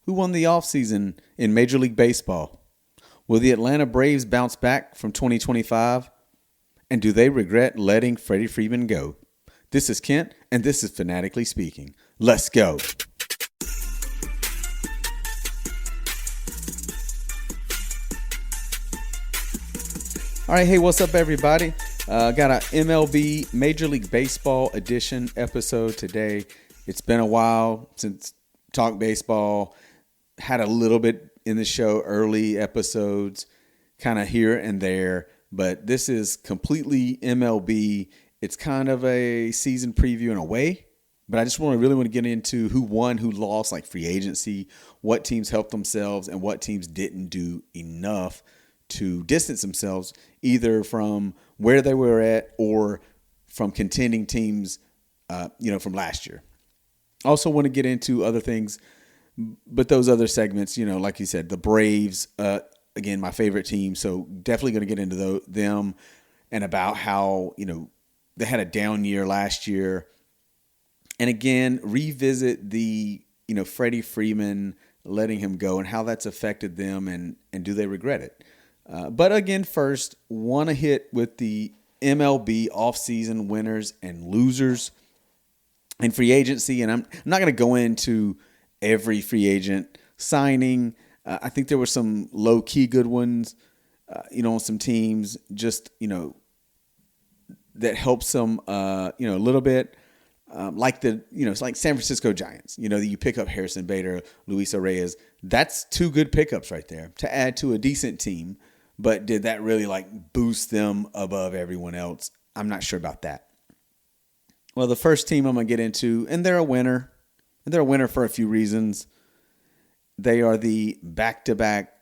Who won the offseason in Major League Baseball? Will the Atlanta Braves bounce back from 2025? And do they regret letting Freddie Freeman go? This is Kent, and this is Fanatically Speaking. Let's go. All right, hey, what's up, everybody? Got a MLB Major League Baseball edition episode today. It's been a while since Talk Baseball. Had a little bit in the show, early episodes, kind of here and there, but this is completely MLB. It's kind of a season preview in a way, but I just really want to get into who won, who lost, like free agency, what teams helped themselves, and what teams didn't do enough to distance themselves either from where they were at or from contending teams, from last year. Also want to get into other things, but those other segments, like you said, the Braves, again, my favorite team. So definitely going to get into them and about how, they had a down year last year. And again, revisit the, Freddie Freeman, letting him go and how that's affected them and do they regret it? But again, first, want to hit with the MLB offseason winners and losers and free agency. And I'm not going to go into every free agent signing. I think there were some low-key good ones, on some teams, just, that helps them, a little bit. It's like San Francisco Giants, that you pick up Harrison Bader, Luis Reyes. That's two good pickups right there to add to a decent team. But did that really boost them above everyone else? I'm not sure about that. Well, the first team I'm going to get into, and they're a winner. And they're a winner for a few reasons. They are the back-to-back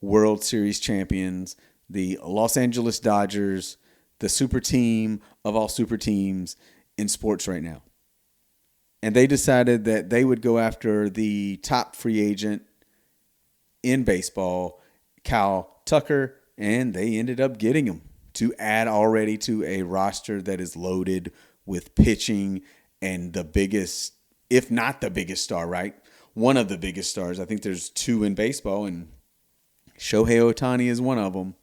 World Series champions, the Los Angeles Dodgers, the super team of all super teams in sports right now. And they decided that they would go after the top free agent in baseball, Kyle Tucker, and they ended up getting him to add already to a roster that is loaded with pitching and the biggest, if not the biggest star, right? One of the biggest stars. I think there's two in baseball, and Shohei Ohtani is one of them.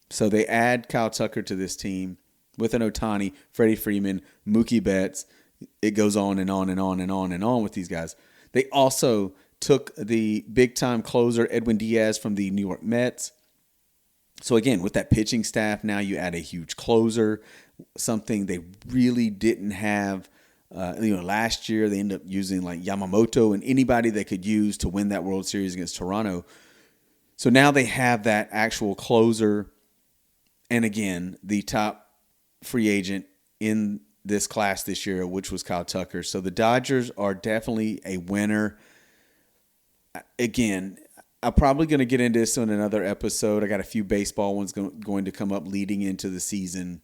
So they add Kyle Tucker to this team with an Ohtani, Freddie Freeman, Mookie Betts. It goes on and on and on and on and on with these guys. They also took the big-time closer, Edwin Diaz, from the New York Mets. So again, with that pitching staff, now you add a huge closer, something they really didn't have. Last year they ended up using Yamamoto and anybody they could use to win that World Series against Toronto. So now they have that actual closer. And again, the top free agent in this class this year, which was Kyle Tucker. So the Dodgers are definitely a winner. Again, I'm probably going to get into this in another episode. I got a few baseball ones going to come up leading into the season.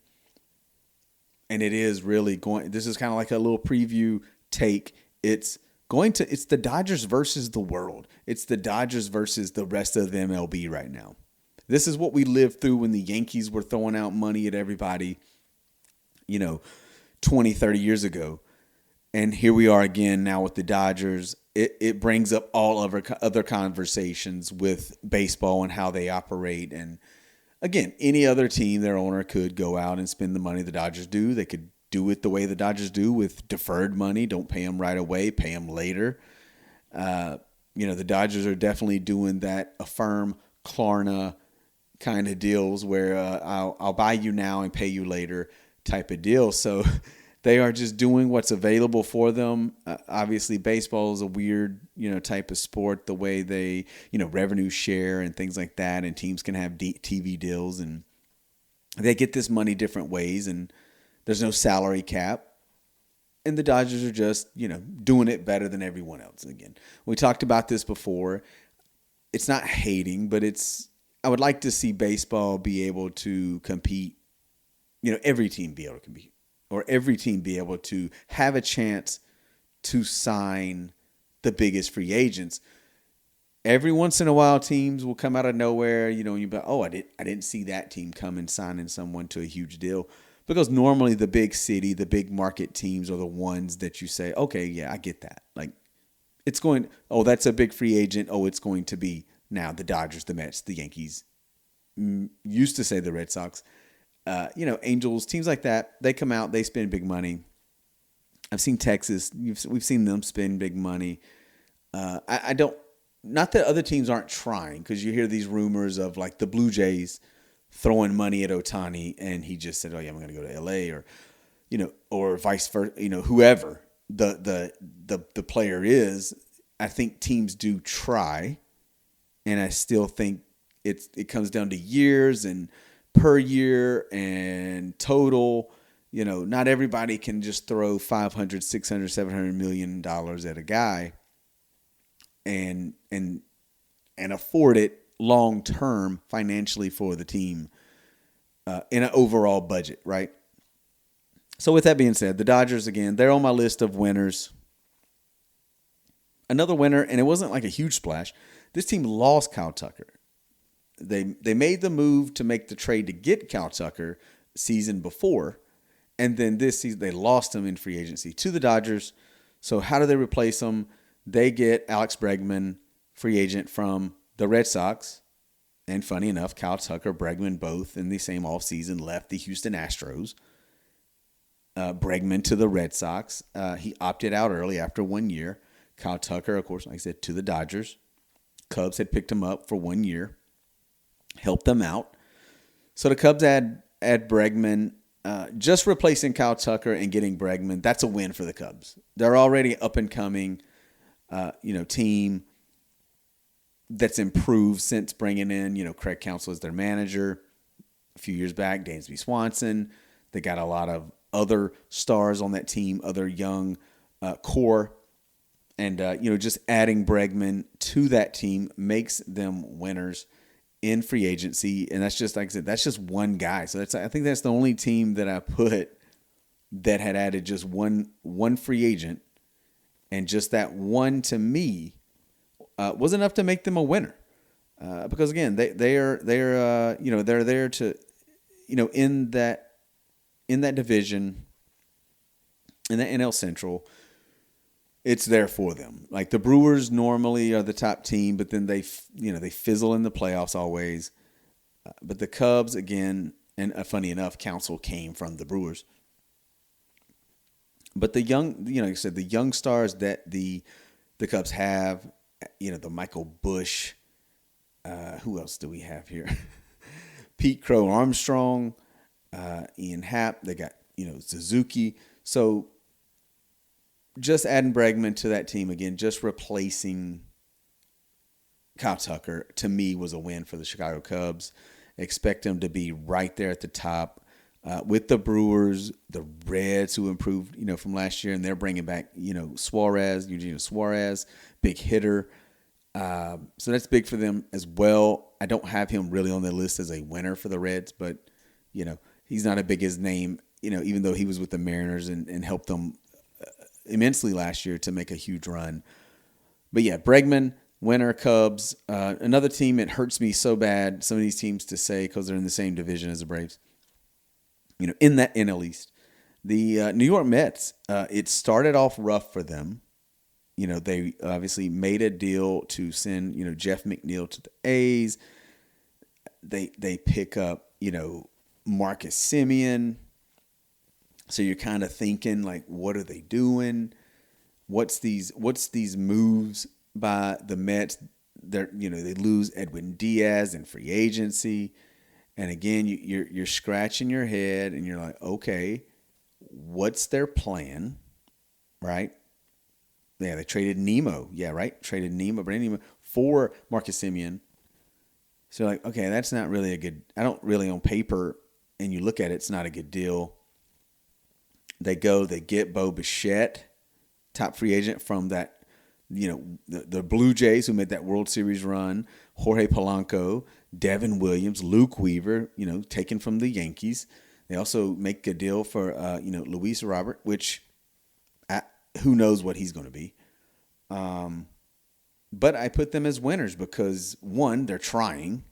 And it is really this is kind of like a little preview take. It's the Dodgers versus the world. It's the Dodgers versus the rest of the MLB right now. This is what we lived through when the Yankees were throwing out money at everybody, 20, 30 years ago. And here we are again now with the Dodgers. It brings up all other conversations with baseball and how they operate. And again, any other team, their owner could go out and spend the money the Dodgers do. They could do it the way the Dodgers do with deferred money. Don't pay them right away, pay them later. The Dodgers are definitely doing that Affirm, Klarna kind of deals where I'll buy you now and pay you later type of deal. So they are just doing what's available for them. Obviously, baseball is a weird, type of sport, the way they, revenue share and things like that. And teams can have TV deals and they get this money different ways. And there's no salary cap. And the Dodgers are just, doing it better than everyone else. Again, we talked about this before. It's not hating, but I would like to see baseball be able to compete, every team be able to compete. Or every team be able to have a chance to sign the biggest free agents. Every once in a while, teams will come out of nowhere, and you'll be like, oh, I didn't see that team come and signing someone to a huge deal. Because normally the big city, the big market teams are the ones that you say, okay, yeah, I get that. it's going, oh, that's a big free agent. Oh, it's going to be now the Dodgers, the Mets, the Yankees. Used to say the Red Sox. Angels, teams like that, they come out, they spend big money. I've seen Texas. We've seen them spend big money. I don't, not that other teams aren't trying, because you hear these rumors of like the Blue Jays throwing money at Ohtani, and he just said, "Oh yeah, I'm going to go to LA," or vice versa. Whoever the player is, I think teams do try, and I still think it comes down to years and per year and total. Not everybody can just throw $500, $600, $700 million at a guy and afford it long term financially for the team in an overall budget, right? So with that being said, the Dodgers, again, they're on my list of winners. Another winner, and it wasn't like a huge splash. This team lost Kyle Tucker. They made the move to make the trade to get Kyle Tucker season before, and then this season they lost him in free agency to the Dodgers. So how do they replace him? They get Alex Bregman, free agent from the Red Sox. And funny enough, Kyle Tucker, Bregman, both in the same offseason left the Houston Astros. Bregman to the Red Sox. He opted out early after 1 year. Kyle Tucker, of course, like I said, to the Dodgers. Cubs had picked him up for 1 year. Helped them out. So the Cubs add Bregman. Just replacing Kyle Tucker and getting Bregman, that's a win for the Cubs. They're already up and coming, team that's improved since bringing in, Craig Counsell as their manager a few years back, Dansby Swanson. They got a lot of other stars on that team, other young core. And, just adding Bregman to that team makes them winners in free agency. And that's just, like I said, that's just one guy. So I think that's the only team that I put that had added just one free agent. And just that one, to me, was enough to make them a winner. Because again, they're there to, in that division, in the NL Central, it's there for them. Like the Brewers normally are the top team, but then they fizzle in the playoffs always. But the Cubs, again, and funny enough, Counsell came from the Brewers. But the young, like I said, the young stars that the Cubs have, the Michael Busch, who else do we have here? Pete Crow Armstrong, Ian Happ. They got, Suzuki. So just adding Bregman to that team again, just replacing Kyle Tucker, to me, was a win for the Chicago Cubs. Expect them to be right there at the top with the Brewers, the Reds, who improved, from last year, and they're bringing back, Eugenio Suarez, big hitter. So that's big for them as well. I don't have him really on the list as a winner for the Reds, but, he's not a biggest name, even though he was with the Mariners and helped them immensely last year to make a huge run. But yeah, Bregman, winner, Cubs. Another team, it hurts me so bad, some of these teams to say, because they're in the same division as the Braves, in that NL East. The New York Mets, it started off rough for them. They obviously made a deal to send, Jeff McNeil to the A's. They pick up, Marcus Semien. So you're kind of thinking, like, what are they doing? What's these moves by the Mets? They lose Edwin Diaz in free agency, and again you're scratching your head and you're like, okay, what's their plan, right? Yeah, they traded Nemo. Yeah, right. Traded Brandon Nemo for Marcus Semien. So like, okay, that's not really a good. I don't really on paper, and you look at it, it's not a good deal. They get Bo Bichette, top free agent from that, the Blue Jays, who made that World Series run, Jorge Polanco, Devin Williams, Luke Weaver, taken from the Yankees. They also make a deal for, Luis Robert, which who knows what he's going to be. But I put them as winners because, one, they're trying,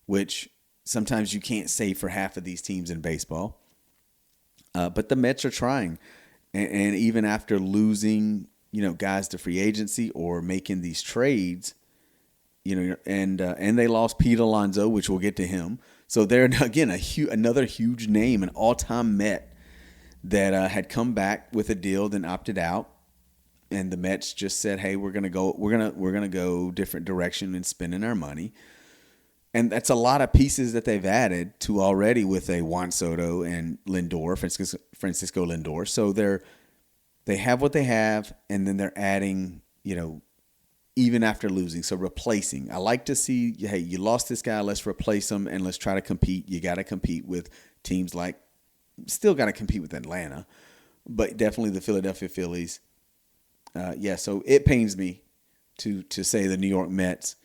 which sometimes you can't say for half of these teams in baseball. But the Mets are trying. And even after losing, guys to free agency or making these trades, and they lost Pete Alonso, which we'll get to him. So they're, again, another huge name, an all-time Met that had come back with a deal, then opted out. And the Mets just said, "Hey, we're gonna go different direction in spending our money." And that's a lot of pieces that they've added to already with a Juan Soto and Lindor, Francisco Lindor. So they have what they have, and then they're adding, even after losing. So replacing. I like to see, hey, you lost this guy, let's replace him and let's try to compete. You got to compete with teams still got to compete with Atlanta, but definitely the Philadelphia Phillies. So it pains me to say the New York Mets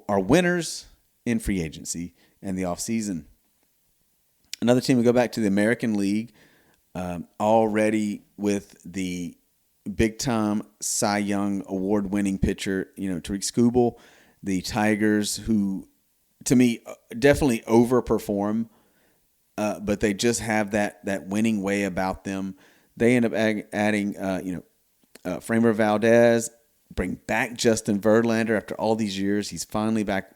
are winners in free agency and the offseason. Another team, we go back to the American League, already with the big-time Cy Young award-winning pitcher, Tariq Skubal, the Tigers, who, to me, definitely overperform, but they just have that winning way about them. They end up adding, Framber Valdez, bring back Justin Verlander after all these years. He's finally back,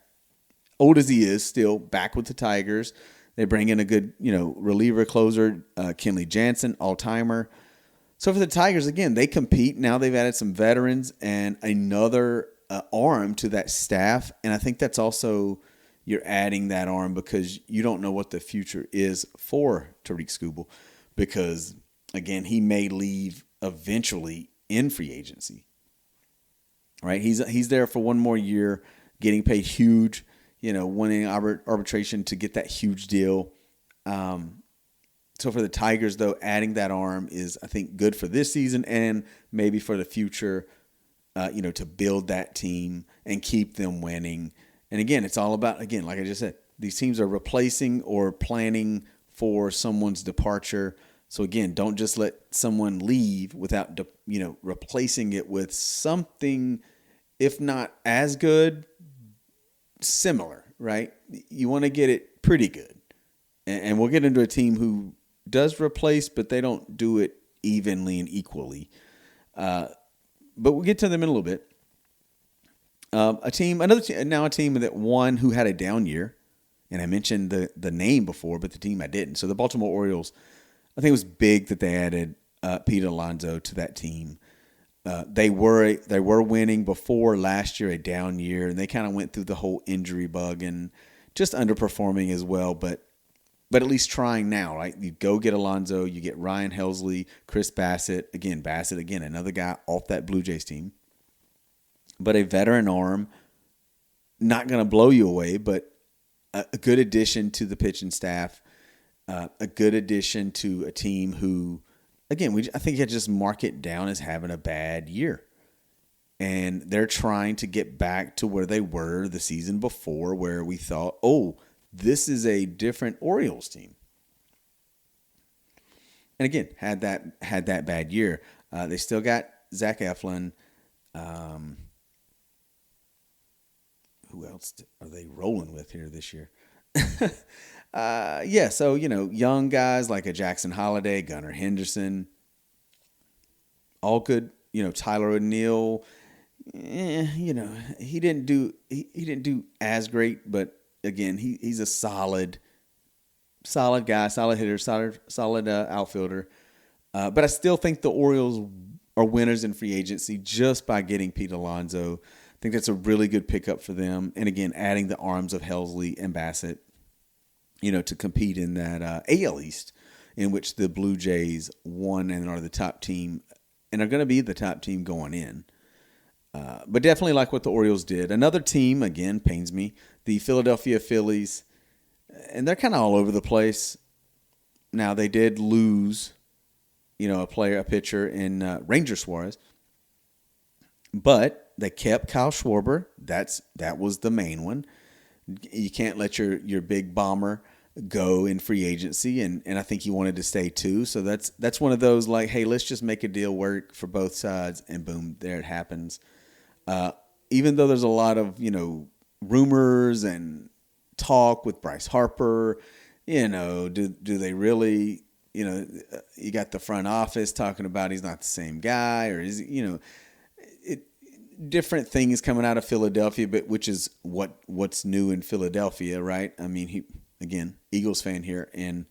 old as he is, still back with the Tigers. They bring in a good, reliever closer, Kenley Jansen, all-timer. So for the Tigers, again, they compete. Now they've added some veterans and another arm to that staff. And I think that's also, you're adding that arm because you don't know what the future is for Tariq Skubal, because, again, he may leave eventually in free agency. Right? He's there for one more year, getting paid huge, winning arbitration to get that huge deal. So for the Tigers, though, adding that arm is, I think, good for this season and maybe for the future, to build that team and keep them winning. And again, it's all about, like I just said, these teams are replacing or planning for someone's departure. So again, don't just let someone leave without, replacing it with something, if not as good, similar, right? You want to get it pretty good. And we'll get into a team who does replace, but they don't do it evenly and equally. But we'll get to them in a little bit. A team that won, who had a down year, and I mentioned the name before, but the team I didn't. So the Baltimore Orioles, I think it was big that they added Pete Alonso to that team. They were winning before last year, a down year, and they kind of went through the whole injury bug and just underperforming as well. But at least trying now, right? You go get Alonso, you get Ryan Helsley, Chris Bassett, another guy off that Blue Jays team. But a veteran arm, not going to blow you away, but a good addition to the pitching staff, a good addition to a team who, again, I think you just mark it down as having a bad year. And they're trying to get back to where they were the season before, where we thought, this is a different Orioles team. And again, had that bad year. They still got Zach Eflin. Who else are they rolling with here this year? So, young guys like a Jackson Holiday, Gunnar Henderson, all good. Tyler O'Neill, he didn't do as great, but again, he's a solid guy, solid hitter, solid outfielder. But I still think the Orioles are winners in free agency just by getting Pete Alonso. I think that's a really good pickup for them. And again, adding the arms of Helsley and Bassett, to compete in that AL East, in which the Blue Jays won and are the top team and are going to be the top team going in. But definitely like what the Orioles did. Another team, again, pains me, the Philadelphia Phillies, and they're kind of all over the place. Now, they did lose, a pitcher in Ranger Suarez, but they kept Kyle Schwarber. That was the main one. You can't let your big bomber go in free agency, and I think he wanted to stay too. So that's one of those like, hey, let's just make a deal work for both sides, and boom, there it happens. Even though there's a lot of rumors and talk with Bryce Harper, do they really you got the front office talking about he's not the same guy, or is different things coming out of Philadelphia, but which is what's new in Philadelphia, right? I mean, Eagles fan here, and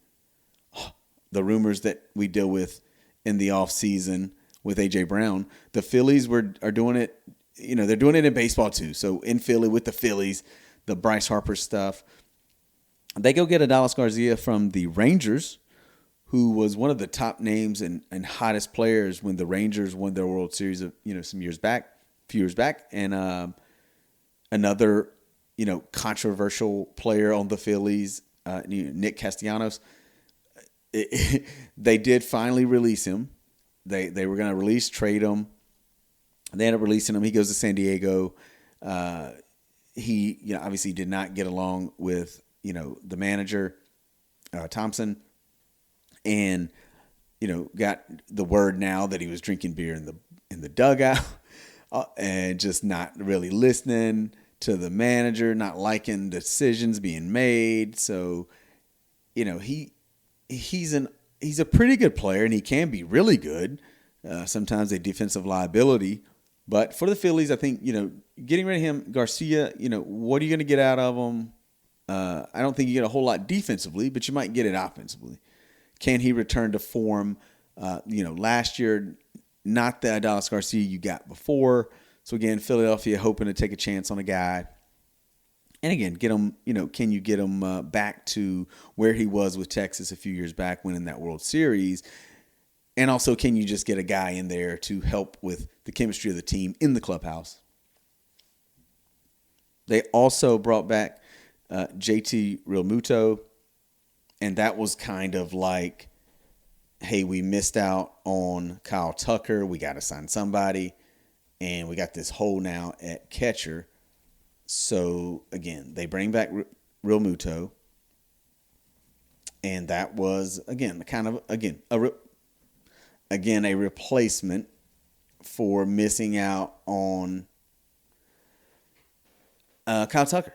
the rumors that we deal with in the offseason with A.J. Brown, the Phillies are doing it, they're doing it in baseball too. So in Philly with the Phillies, the Bryce Harper stuff, they go get Adolis Garcia from the Rangers, who was one of the top names and hottest players when the Rangers won their World Series few years back, and another controversial player on the Phillies, Nick Castellanos. They did finally release him. They were going to trade him. They ended up releasing him. He goes to San Diego. He obviously did not get along with the manager, Thompson, and got the word now that he was drinking beer in the dugout and just not really listening to the manager, not liking decisions being made. So he's a pretty good player, and he can be really good. Sometimes a defensive liability, but for the Phillies, I think getting rid of him, Garcia. What are you going to get out of him? I don't think you get a whole lot defensively, but you might get it offensively. Can he return to form? Last year, not the Adolis Garcia you got before. So again, Philadelphia hoping to take a chance on a guy. And again, get him, can you get him back to where he was with Texas a few years back, winning that World Series? And also, can you just get a guy in there to help with the chemistry of the team in the clubhouse? They also brought back JT Realmuto, and that was kind of like, hey, we missed out on Kyle Tucker. We got to sign somebody, and we got this hole now at catcher. So, again, they bring back Realmuto, and that was, again, a replacement for missing out on Kyle Tucker.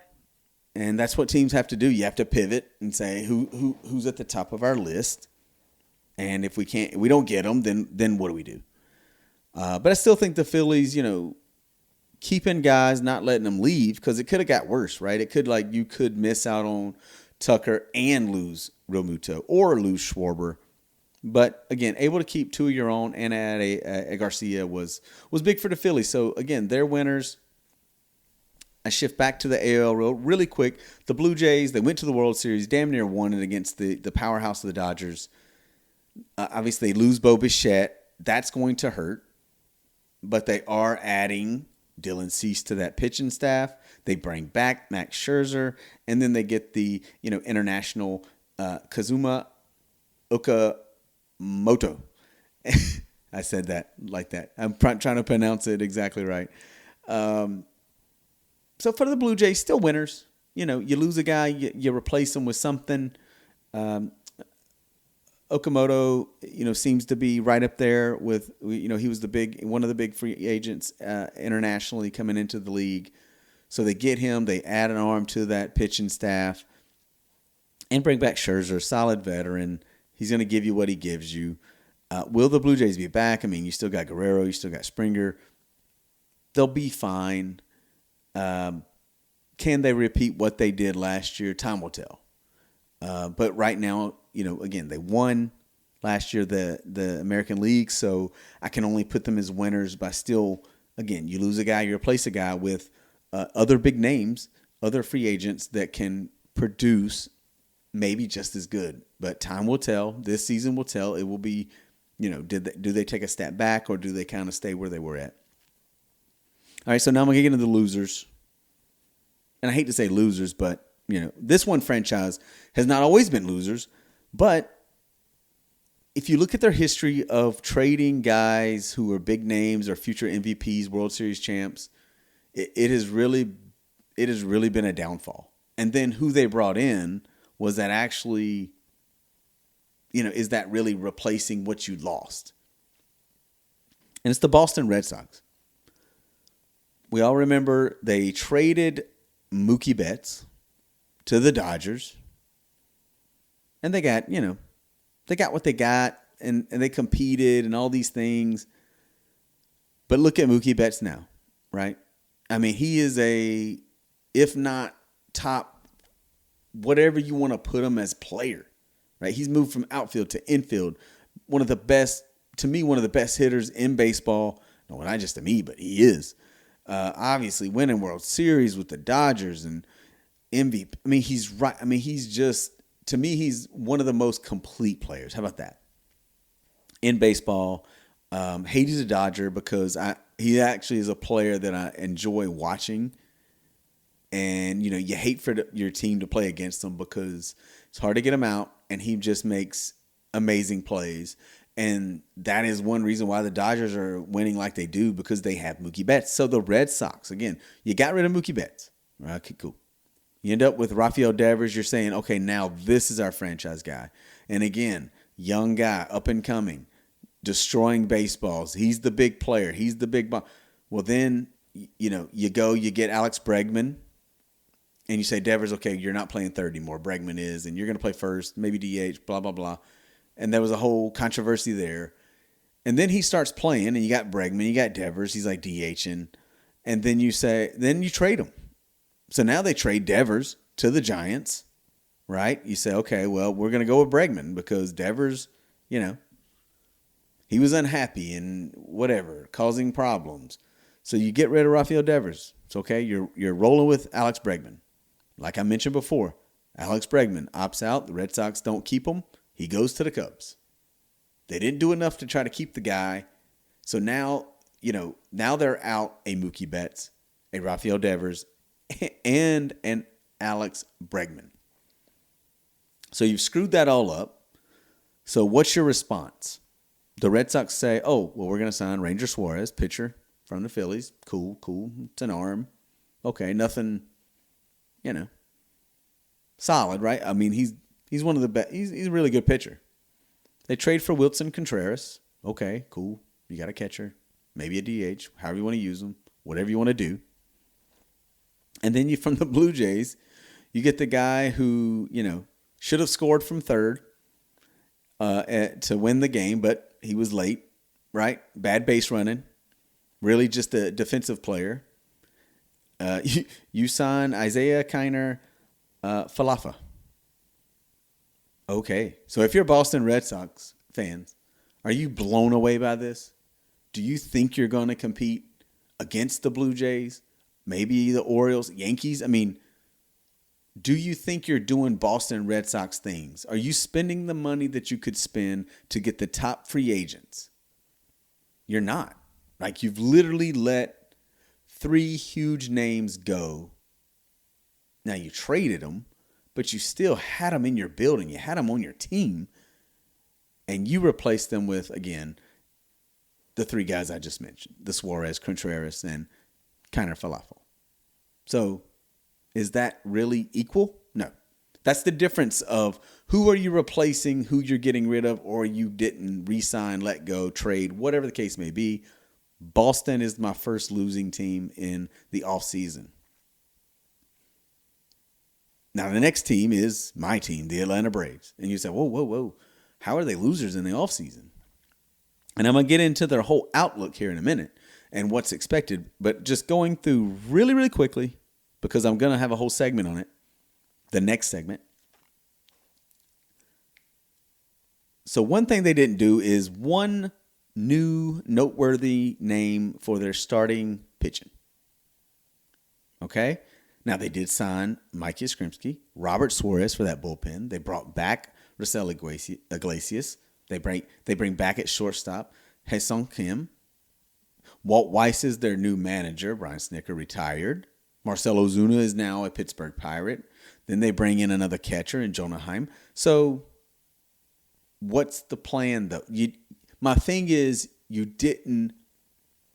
And that's what teams have to do. You have to pivot and say who's at the top of our list. And if we don't get them, then what do we do? But I still think the Phillies, keeping guys, not letting them leave, because it could have got worse, right? It could you could miss out on Tucker and lose Realmuto or lose Schwarber. But again, able to keep two of your own and add a Garcia was big for the Phillies. So again, they're winners. I shift back to the AL really quick. The Blue Jays, they went to the World Series, damn near won it against the powerhouse of the Dodgers. Obviously, they lose Bo Bichette. That's going to hurt. But they are adding Dylan Cease to that pitching staff. They bring back Max Scherzer. And then they get the international Kazuma Okamoto. I said that like that. I'm trying to pronounce it exactly right. So for the Blue Jays, still winners. You lose a guy, you replace him with something. Okamoto, seems to be right up there with, he was one of the big free agents internationally coming into the league. So they get him, they add an arm to that pitching staff, and bring back Scherzer, solid veteran. He's going to give you what he gives you. Will the Blue Jays be back? I mean, you still got Guerrero, you still got Springer. They'll be fine. Can they repeat what they did last year? Time will tell. But right now, again, they won last year the American League, so I can only put them as winners by still, again, you lose a guy, you replace a guy with other big names, other free agents that can produce maybe just as good. But time will tell. This season will tell. It will be, do they take a step back, or do they kind of stay where they were at? All right, so now I'm going to get into the losers. And I hate to say losers, but, this one franchise has not always been losers. But if you look at their history of trading guys who are big names or future MVPs, World Series champs, it has really been a downfall. And then who they brought in, was that actually, is that really replacing what you lost? And it's the Boston Red Sox. We all remember they traded Mookie Betts to the Dodgers. And they got, They got what they got, and they competed and all these things. But look at Mookie Betts now, right? I mean, he is if not top, whatever you want to put him as player, right? He's moved from outfield to infield. One of the best hitters in baseball. No, not just to me, but he is. Obviously winning World Series with the Dodgers and MVP. I mean, he's right. I mean, to me, he's one of the most complete players. How about that? In baseball, Hades a Dodger because he actually is a player that I enjoy watching. And, you hate for your team to play against him because it's hard to get him out, and he just makes amazing plays. And that is one reason why the Dodgers are winning like they do, because they have Mookie Betts. So the Red Sox, again, you got rid of Mookie Betts. Okay, cool. You end up with Rafael Devers. You're saying, okay, now this is our franchise guy. And again, young guy, up and coming, destroying baseballs. He's the big player. He's the big ball. Well, then, you get Alex Bregman, and you say, Devers, okay, you're not playing third anymore. Bregman is, and you're going to play first, maybe DH, blah, blah, blah. And there was a whole controversy there. And then he starts playing, and you got Bregman, you got Devers. He's like DHing. And then you trade him. So now they trade Devers to the Giants, right? You say, okay, well, we're going to go with Bregman because Devers, he was unhappy and whatever, causing problems. So you get rid of Rafael Devers. It's okay. You're rolling with Alex Bregman. Like I mentioned before, Alex Bregman opts out. The Red Sox don't keep him. He goes to the Cubs. They didn't do enough to try to keep the guy. So now, now they're out a Mookie Betts, a Rafael Devers, and an Alex Bregman. So you've screwed that all up. So what's your response? The Red Sox say, oh, well, we're going to sign Ranger Suarez, pitcher from the Phillies. Cool. It's an arm. Okay, nothing, solid, right? I mean, he's one of the best. He's a really good pitcher. They trade for Wilson Contreras. Okay, cool. You got a catcher, maybe a DH, however you want to use them, whatever you want to do. And then from the Blue Jays, you get the guy who, should have scored from third to win the game, but he was late, right? Bad base running. Really just a defensive player. You sign Isaiah Kiner Falefa. Okay. So if you're Boston Red Sox fans, are you blown away by this? Do you think you're going to compete against the Blue Jays? Maybe the Orioles, Yankees? I mean, do you think you're doing Boston Red Sox things? Are you spending the money that you could spend to get the top free agents? You're not. Like, you've literally let 3 huge names go. Now, you traded them, but you still had them in your building. You had them on your team. And you replaced them with, again, the 3 guys I just mentioned. The Suarez, Contreras, and Kiner Falefa. So, is that really equal? No. That's the difference of who are you replacing, who you're getting rid of, or you didn't re-sign, let go, trade, whatever the case may be. Boston is my first losing team in the offseason. Now, the next team is my team, the Atlanta Braves. And you say, whoa. How are they losers in the offseason? And I'm going to get into their whole outlook here in a minute and what's expected. But just going through really, really quickly, because I'm going to have a whole segment on it, the next segment. So one thing they didn't do is one new noteworthy name for their starting pitching. Okay? Now, they did sign Mike Yastrzemski, Robert Suarez for that bullpen. They brought back Raisel Iglesias. They bring back at shortstop Hae-Sung Kim. Walt Weiss is their new manager. Brian Snitker retired. Marcell Ozuna is now a Pittsburgh Pirate. Then they bring in another catcher in Jonah Heim. So what's the plan, though? My thing is you didn't,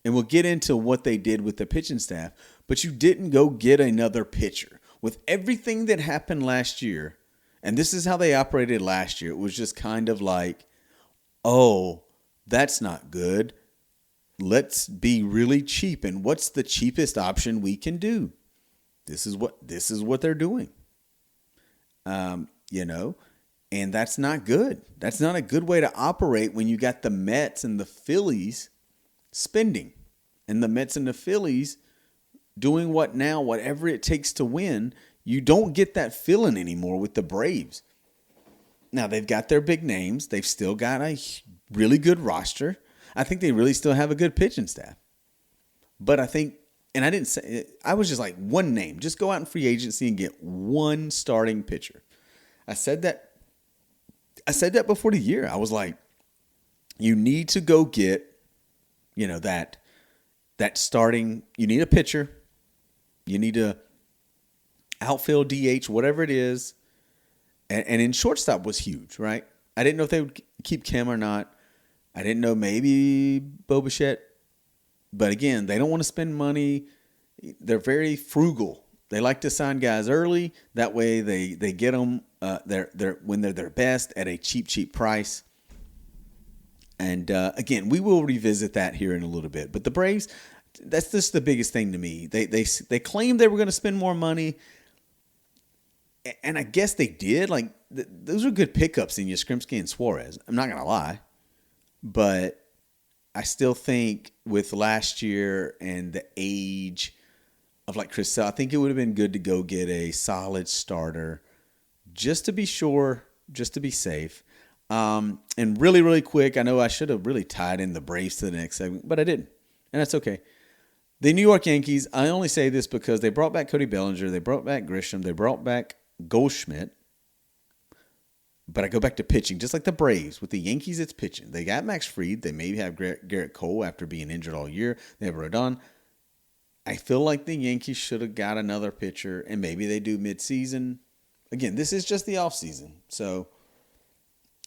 and we'll get into what they did with the pitching staff, but you didn't go get another pitcher. With everything that happened last year, and this is how they operated last year, it was just kind of like, oh, that's not good. Let's be really cheap. And what's the cheapest option we can do? This is what they're doing. And that's not good. That's not a good way to operate when you got the Mets and the Phillies spending. And the Mets and the Phillies doing whatever it takes to win. You don't get that feeling anymore with the Braves. Now, they've got their big names. They've still got a really good roster. I think they really still have a good pitching staff. But I think, and I didn't say, I was just like one name. Just go out in free agency and get one starting pitcher. I said that before the year. I was like, you need to go get, that starting, you need a pitcher. You need a outfield DH, whatever it is. And in shortstop was huge, right? I didn't know if they would keep Kim or not. I didn't know maybe Bo Bichette. But again, they don't want to spend money. They're very frugal. They like to sign guys early. That way they get them when they're their best at a cheap price. And again, we will revisit that here in a little bit. But the Braves, that's just the biggest thing to me. They claimed they were going to spend more money. And I guess they did. Like, those are good pickups in Yastrzemski and Suarez. I'm not going to lie. But I still think with last year and the age of like Chris Sale, I think it would have been good to go get a solid starter just to be sure, just to be safe. And really, really quick, I know I should have really tied in the Braves to the next segment, but I didn't. And that's okay. The New York Yankees, I only say this because they brought back Cody Bellinger, they brought back Grisham, they brought back Goldschmidt. But I go back to pitching, just like the Braves. With the Yankees, it's pitching. They got Max Fried. They maybe have Garrett Cole after being injured all year. They have Rodon. I feel like the Yankees should have got another pitcher, and maybe they do midseason. Again, this is just the offseason. So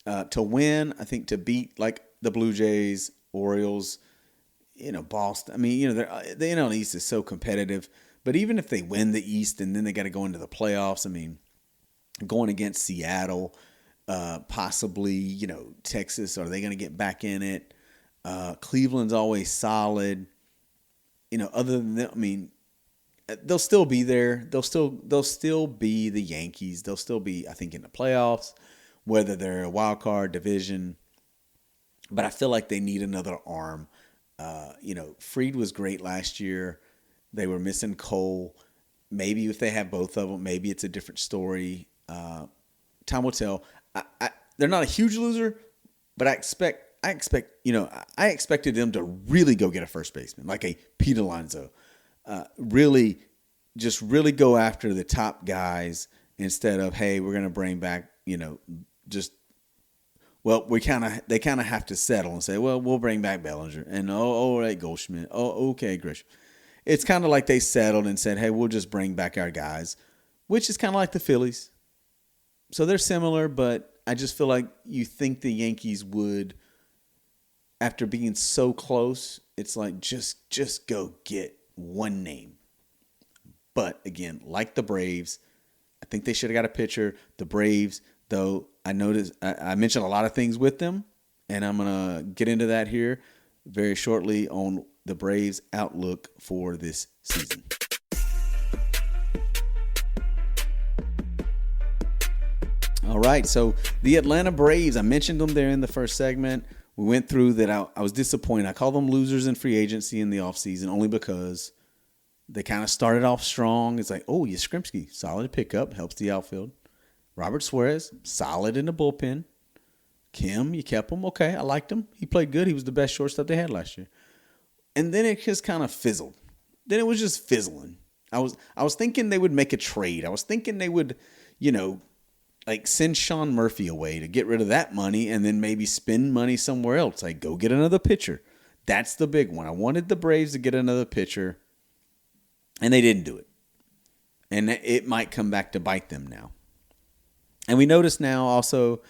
to win, I think to beat like the Blue Jays, Orioles, Boston. I mean, the NL East is so competitive. But even if they win the East and then they got to go into the playoffs, I mean, going against Seattle, possibly, Texas, are they going to get back in it? Cleveland's always solid. Other than that, I mean, they'll still be there. They'll still be the Yankees. They'll still be, I think, in the playoffs, whether they're a wild card division. But I feel like they need another arm. Fried was great last year. They were missing Cole. Maybe if they have both of them, maybe it's a different story. Time will tell. They're not a huge loser, but I expected them to really go get a first baseman, like a Pete Alonso. Really go after the top guys instead of, hey, we're going to bring back, they kind of have to settle and say, well, we'll bring back Bellinger and right, Goldschmidt. Oh, okay, Grisham. It's kind of like they settled and said, hey, we'll just bring back our guys, which is kind of like the Phillies. So they're similar, but I just feel like you think the Yankees would, after being so close, it's like just go get one name. But again, like the Braves, I think they should have got a pitcher. The Braves, though, I noticed I mentioned a lot of things with them, and I'm going to get into that here very shortly on the Braves' outlook for this season. All right, so the Atlanta Braves, I mentioned them there in the first segment. We went through that. I was disappointed. I call them losers in free agency in the offseason only because they kind of started off strong. It's like, Yastrzemski, solid pickup, helps the outfield. Robert Suarez, solid in the bullpen. Kim, you kept him. Okay, I liked him. He played good. He was the best shortstop they had last year. And then it just kind of fizzled. Then it was just fizzling. I was thinking they would make a trade. I was thinking they would, like send Sean Murphy away to get rid of that money and then maybe spend money somewhere else. Like, go get another pitcher. That's the big one. I wanted the Braves to get another pitcher, and they didn't do it. And it might come back to bite them now. And we notice now also,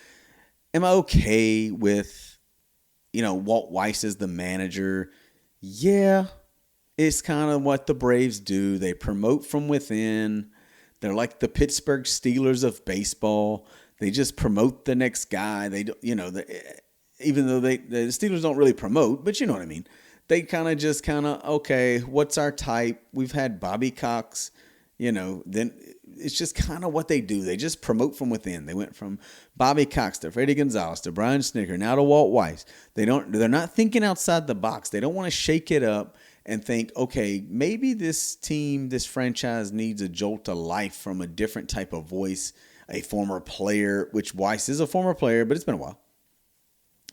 am I okay with, Walt Weiss as the manager? Yeah, it's kind of what the Braves do. They promote from within. They're like the Pittsburgh Steelers of baseball. They just promote the next guy. They don't, even though the Steelers don't really promote, but you know what I mean. They okay, what's our type? We've had Bobby Cox, then it's just kind of what they do. They just promote from within. They went from Bobby Cox to Freddie Gonzalez to Brian Snitker, now to Walt Weiss. They're not thinking outside the box. They don't want to shake it up and think, okay, maybe this team, this franchise needs a jolt of life from a different type of voice, a former player, which Weiss is a former player, but it's been a while.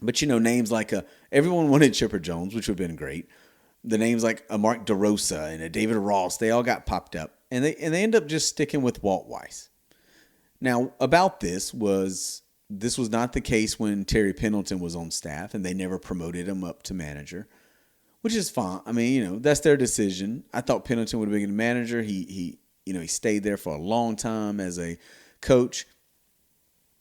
But, names like everyone wanted Chipper Jones, which would have been great. The names like a Mark DeRosa and a David Ross, they all got popped up. And they end up just sticking with Walt Weiss. Now, about this was not the case when Terry Pendleton was on staff, and they never promoted him up to manager, which is fine. I mean, that's their decision. I thought Pendleton would have been a good manager. He stayed there for a long time as a coach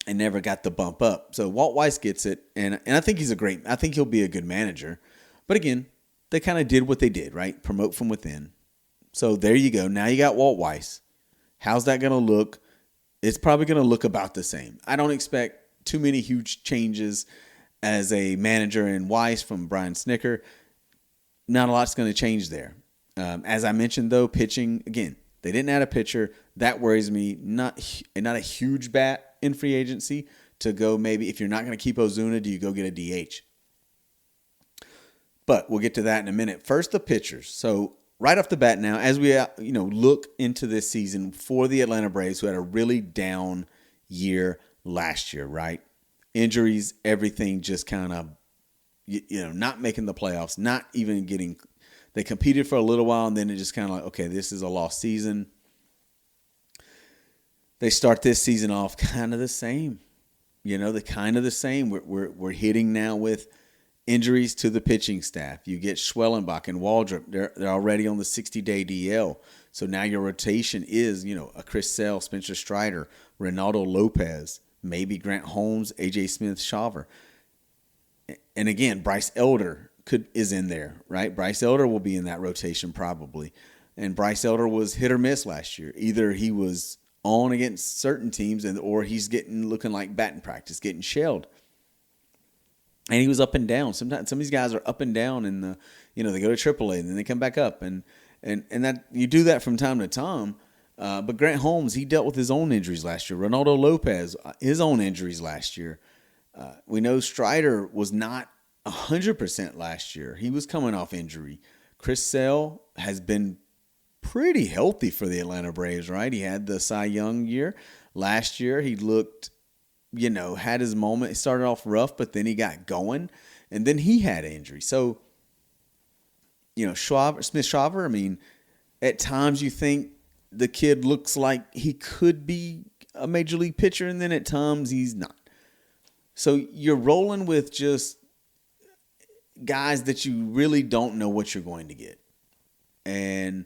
and never got the bump up. So Walt Weiss gets it, and I think I think he'll be a good manager. But again, they kind of did what they did, right? Promote from within. So there you go. Now you got Walt Weiss. How's that going to look? It's probably going to look about the same. I don't expect too many huge changes as a manager in Weiss from Brian Snitker. Not a lot's going to change there. As I mentioned, though, pitching, again, they didn't add a pitcher. That worries me. Not a huge bat in free agency to go maybe, if you're not going to keep Ozuna, do you go get a DH? But we'll get to that in a minute. First, the pitchers. So right off the bat now, as we look into this season for the Atlanta Braves, who had a really down year last year, right? Injuries, everything just kind of, not making the playoffs, not even getting – they competed for a little while, and then it just kind of like, okay, this is a lost season. They start this season off kind of the same. They're kind of the same. We're hitting now with – injuries to the pitching staff. You get Schwellenbach and Waldrop. They're already on the 60-day DL. So now your rotation is, a Chris Sale, Spencer Strider, Reynaldo Lopez, maybe Grant Holmes, A.J. Smith-Shawver. And again, Bryce Elder is in there, right? Bryce Elder will be in that rotation probably. And Bryce Elder was hit or miss last year. Either he was on against certain teams or he's looking like batting practice, getting shelled. And he was up and down. Sometimes some of these guys are up and down, and they go to AAA and then they come back up, and that you do that from time to time. But Grant Holmes, he dealt with his own injuries last year. Reynaldo Lopez, his own injuries last year. We know Strider was not 100% last year. He was coming off injury. Chris Sale has been pretty healthy for the Atlanta Braves, right? He had the Cy Young year last year. He looked, had his moment. He started off rough, but then he got going, and then he had an injury. So, Smith-Shawver, I mean, at times you think the kid looks like he could be a major league pitcher, and then at times he's not. So you're rolling with just guys that you really don't know what you're going to get. And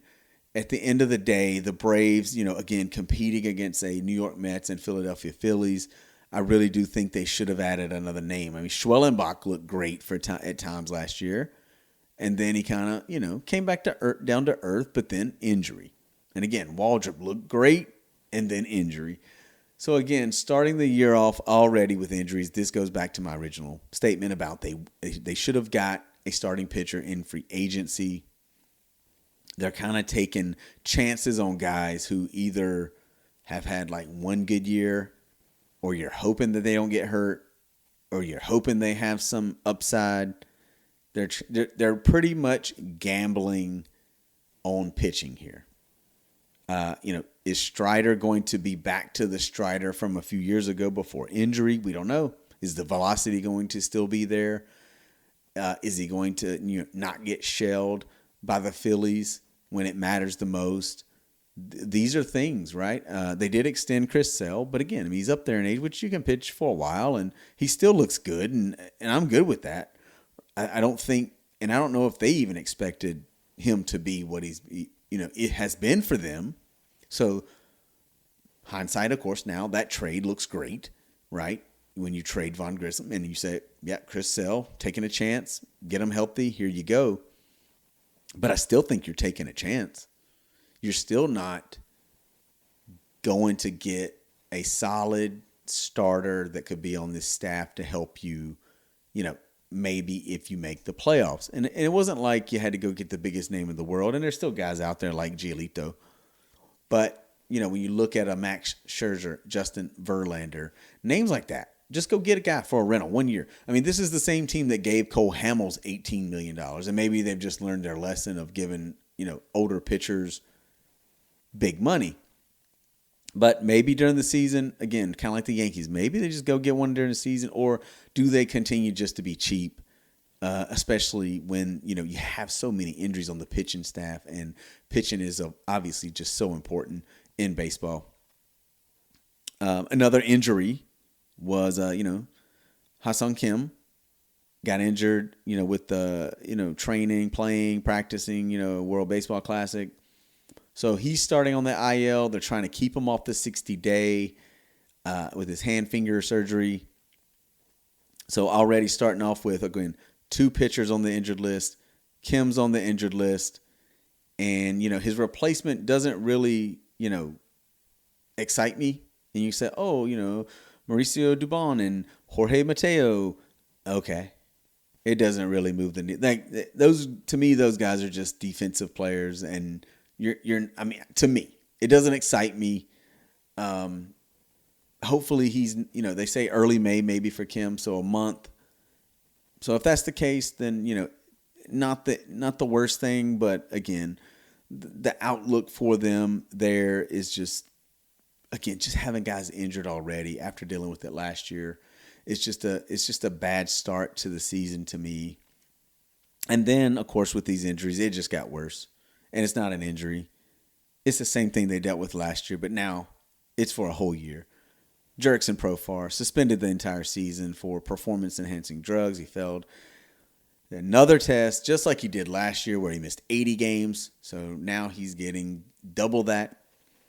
at the end of the day, the Braves, again, competing against a New York Mets and Philadelphia Phillies, I really do think they should have added another name. I mean, Schwellenbach looked great at times last year. And then he kind of, came back down to earth, but then injury. And again, Waldrop looked great, and then injury. So again, starting the year off already with injuries, this goes back to my original statement about they should have got a starting pitcher in free agency. They're kind of taking chances on guys who either have had like one good year, or you're hoping that they don't get hurt, or you're hoping they have some upside. They're pretty much gambling on pitching here. Is Strider going to be back to the Strider from a few years ago before injury? We don't know. Is the velocity going to still be there? Is he going to not get shelled by the Phillies when it matters the most? These are things, right? They did extend Chris Sale, but again, I mean, he's up there in age, which you can pitch for a while, and he still looks good, and I'm good with that. I don't think, and I don't know if they even expected him to be what it has been for them. So hindsight, of course, now that trade looks great, right? When you trade Von Grissom and you say, yeah, Chris Sale, taking a chance, get him healthy, here you go. But I still think you're taking a chance. You're still not going to get a solid starter that could be on this staff to help you, maybe if you make the playoffs. And it wasn't like you had to go get the biggest name in the world. And there's still guys out there like Giolito. But, when you look at a Max Scherzer, Justin Verlander, names like that, just go get a guy for a rental 1 year. I mean, this is the same team that gave Cole Hamels $18 million. And maybe they've just learned their lesson of giving, older pitchers big money. But maybe during the season, again, kind of like the Yankees, maybe they just go get one during the season, or do they continue just to be cheap, especially when, you have so many injuries on the pitching staff, and pitching is obviously just so important in baseball. Another injury was, Ha-Seong Kim got injured, with the, training, playing, practicing, World Baseball Classic. So he's starting on the IL. They're trying to keep him off the 60-day with his hand-finger surgery. So already starting off with, again, 2 pitchers on the injured list. Kim's on the injured list. And, his replacement doesn't really, excite me. And you say, Mauricio Dubon and Jorge Mateo. Okay. It doesn't really move the needle. To me, those guys are just defensive players, and to me, it doesn't excite me. Hopefully he's, they say early May maybe for Kim, so a month. So if that's the case, then, not the worst thing, but again, the outlook for them there is just having guys injured already after dealing with it last year. It's just a bad start to the season to me. And then, of course, with these injuries, it just got worse. And it's not an injury. It's the same thing they dealt with last year, but now it's for a whole year. Jurickson Profar suspended the entire season for performance-enhancing drugs. He failed another test, just like he did last year, where he missed 80 games. So now he's getting double that.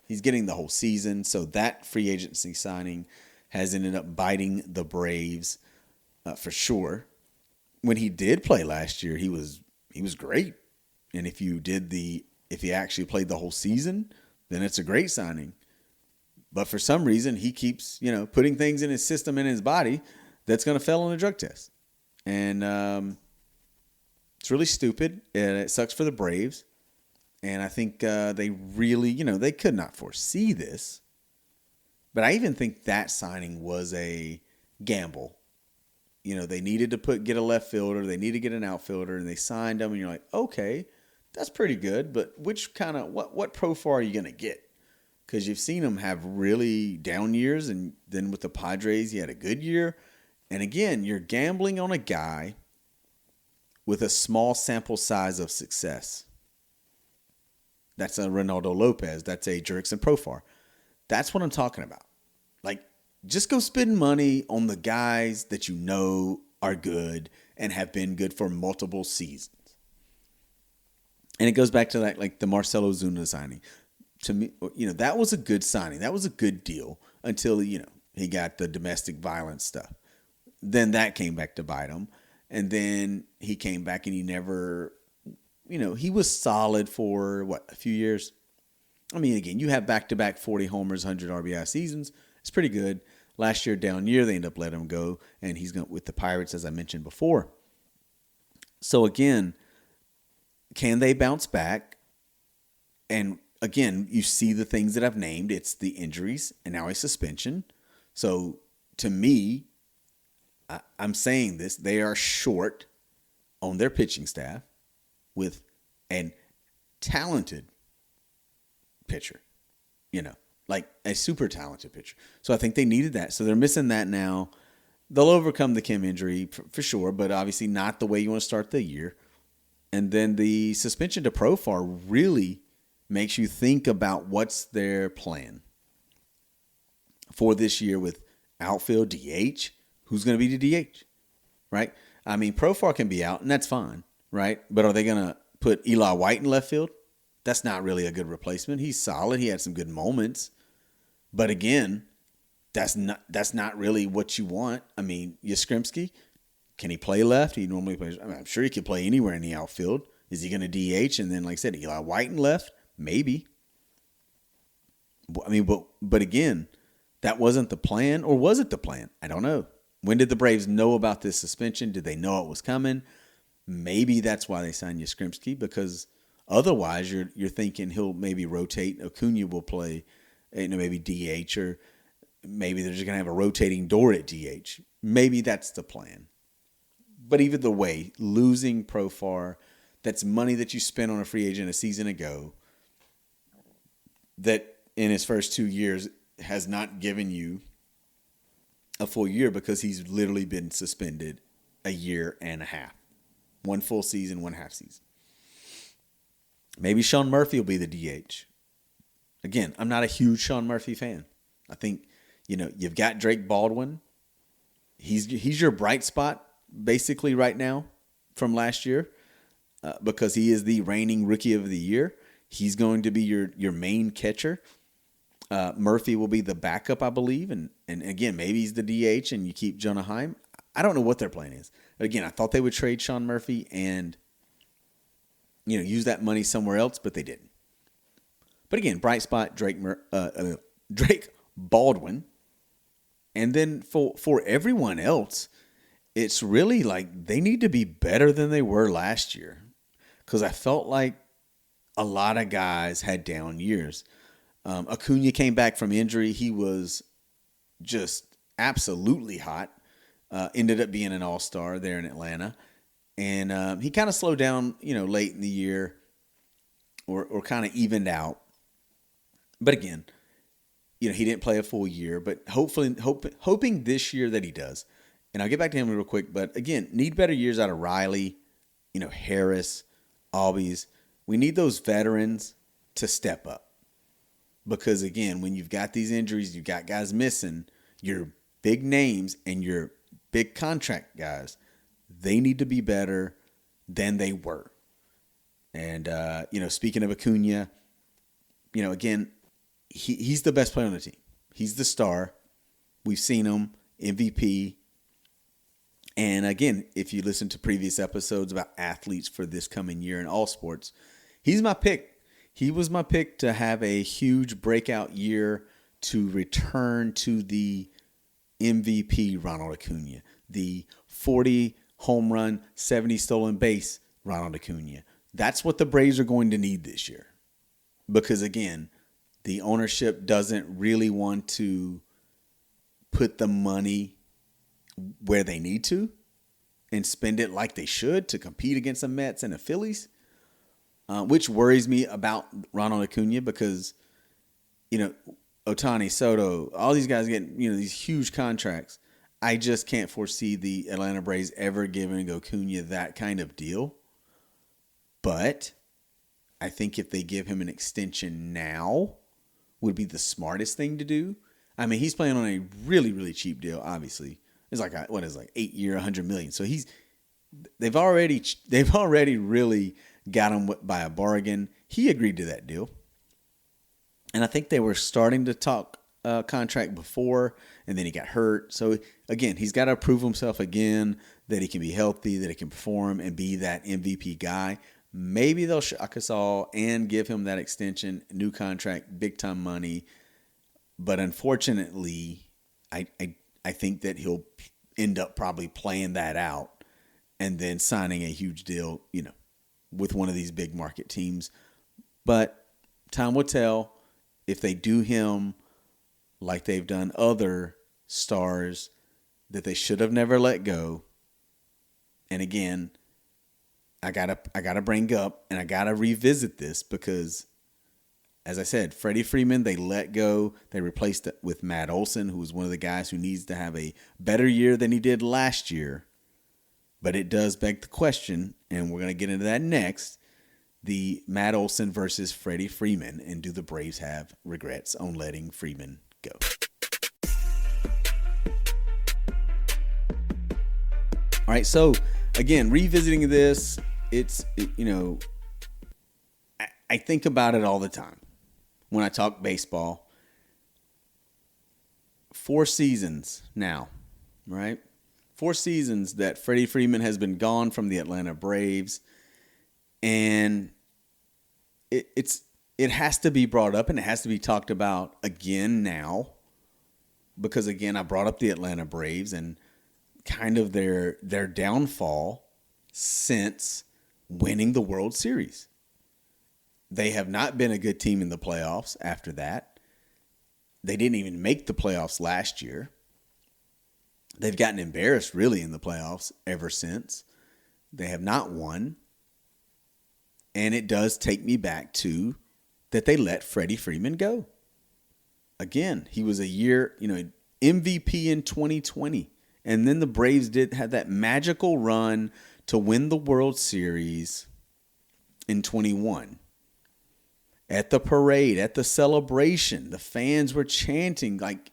He's getting the whole season. So that free agency signing has ended up biting the Braves for sure. When he did play last year, he was great. And if he actually played the whole season, then it's a great signing. But for some reason, he keeps, putting things in his system and his body that's going to fail on a drug test. And it's really stupid, and it sucks for the Braves. And I think they really, they could not foresee this. But I even think that signing was a gamble. They needed to get a left fielder. They needed to get an outfielder, and they signed him. And you're like, okay, that's pretty good. But what Profar are you going to get? Because you've seen him have really down years, and then with the Padres, he had a good year. And again, you're gambling on a guy with a small sample size of success. That's a Ronaldo Lopez. That's a Jurickson Profar. That's what I'm talking about. Just go spend money on the guys that are good and have been good for multiple seasons. And it goes back to that, the Marcell Ozuna signing. To me, that was a good signing. That was a good deal until, he got the domestic violence stuff. Then that came back to bite him. And then he came back and he never, he was solid for, a few years? I mean, again, you have back-to-back 40 homers, 100 RBI seasons. It's pretty good. Last year, down year, they end up letting him go, and he's going with the Pirates, as I mentioned before. So, again, can they bounce back? And, again, you see the things that I've named. It's the injuries and now a suspension. So, to me, I'm saying this. They are short on their pitching staff with a talented pitcher, a super talented pitcher. So I think they needed that. So they're missing that now. They'll overcome the Kim injury for sure, but obviously not the way you want to start the year. And then the suspension to Profar really makes you think about what's their plan for this year with outfield DH. Who's going to be the DH, right? I mean, Profar can be out, and that's fine, right? But are they going to put Eli White in left field? That's not really a good replacement. He's solid. He had some good moments. But again, that's not really what you want. I mean, Yastrzemski, can he play left? He normally plays. I'm sure he could play anywhere in the outfield. Is he going to DH? And then, like I said, Eli White in left? Maybe. I mean, but again, that wasn't the plan, or was it the plan? I don't know. When did the Braves know about this suspension? Did they know it was coming? Maybe that's why they signed Yastrzemski, because Otherwise, you're thinking he'll maybe rotate. Acuna will play, maybe DH, or maybe they're just going to have a rotating door at DH. Maybe that's the plan. But either way, losing Profar, that's money that you spent on a free agent a season ago that in his first 2 years has not given you a full year because he's literally been suspended a year and a half. 1 full season, 1 half season. Maybe Sean Murphy will be the DH. Again, I'm not a huge Sean Murphy fan. I think, you've got Drake Baldwin. He's your bright spot basically right now from last year because he is the reigning rookie of the year. He's going to be your main catcher. Murphy will be the backup, I believe. And again, maybe he's the DH and you keep Jonah Heim. I don't know what their plan is. Again, I thought they would trade Sean Murphy and use that money somewhere else, but they didn't. But again, bright spot, Drake Baldwin. And then for everyone else, it's really like they need to be better than they were last year because I felt like a lot of guys had down years. Acuna came back from injury. He was just absolutely hot. Ended up being an all-star there in Atlanta. And he kind of slowed down, late in the year or kind of evened out. But again, he didn't play a full year, but hoping this year that he does. And I'll get back to him real quick. But again, need better years out of Riley, Harris, Albies. We need those veterans to step up. Because again, when you've got these injuries, you've got guys missing, your big names and your big contract guys, they need to be better than they were. And, speaking of Acuna, again, he's the best player on the team. He's the star. We've seen him, MVP. And again, if you listen to previous episodes about athletes for this coming year in all sports, he's my pick. He was my pick to have a huge breakout year to return to the MVP Ronald Acuna, the 40 home run, 70 stolen base Ronald Acuna. That's what the Braves are going to need this year. Because again, the ownership doesn't really want to put the money where they need to and spend it like they should to compete against the Mets and the Phillies. Which worries me about Ronald Acuna because, Ohtani, Soto, all these guys getting, these huge contracts. I just can't foresee the Atlanta Braves ever giving Acuna that kind of deal. But I think if they give him an extension now would be the smartest thing to do. I mean, he's playing on a really, really cheap deal, obviously. It's like, 8 year, $100 million. So they've already really got him by a bargain. He agreed to that deal. And I think they were starting to talk contract before, and then he got hurt. So, again, he's got to prove himself again that he can be healthy, that he can perform, and be that MVP guy. Maybe they'll shock us all and give him that extension, new contract, big-time money. But unfortunately, I think that he'll end up probably playing that out and then signing a huge deal, with one of these big market teams. But time will tell if they do him like they've done other stars that they should have never let go. And again, I gotta bring up and I gotta revisit this because, as I said, Freddie Freeman, they let go. They replaced it with Matt Olson, who was one of the guys who needs to have a better year than he did last year. But it does beg the question, and we're going to get into that next, the Matt Olson versus Freddie Freeman, and do the Braves have regrets on letting Freeman go? All right, so again, revisiting this, I think about it all the time when I talk baseball. 4 seasons now, right? 4 seasons that Freddie Freeman has been gone from the Atlanta Braves, and it has to be brought up and it has to be talked about again now, because again I brought up the Atlanta Braves and kind of their downfall since winning the World Series. They have not been a good team in the playoffs after that. They didn't even make the playoffs last year. They've gotten embarrassed really in the playoffs ever since. They have not won. And it does take me back to that they let Freddie Freeman go. Again, he was a year, MVP in 2020. And then the Braves had that magical run to win the World Series in 21. At the parade, at the celebration, the fans were chanting like,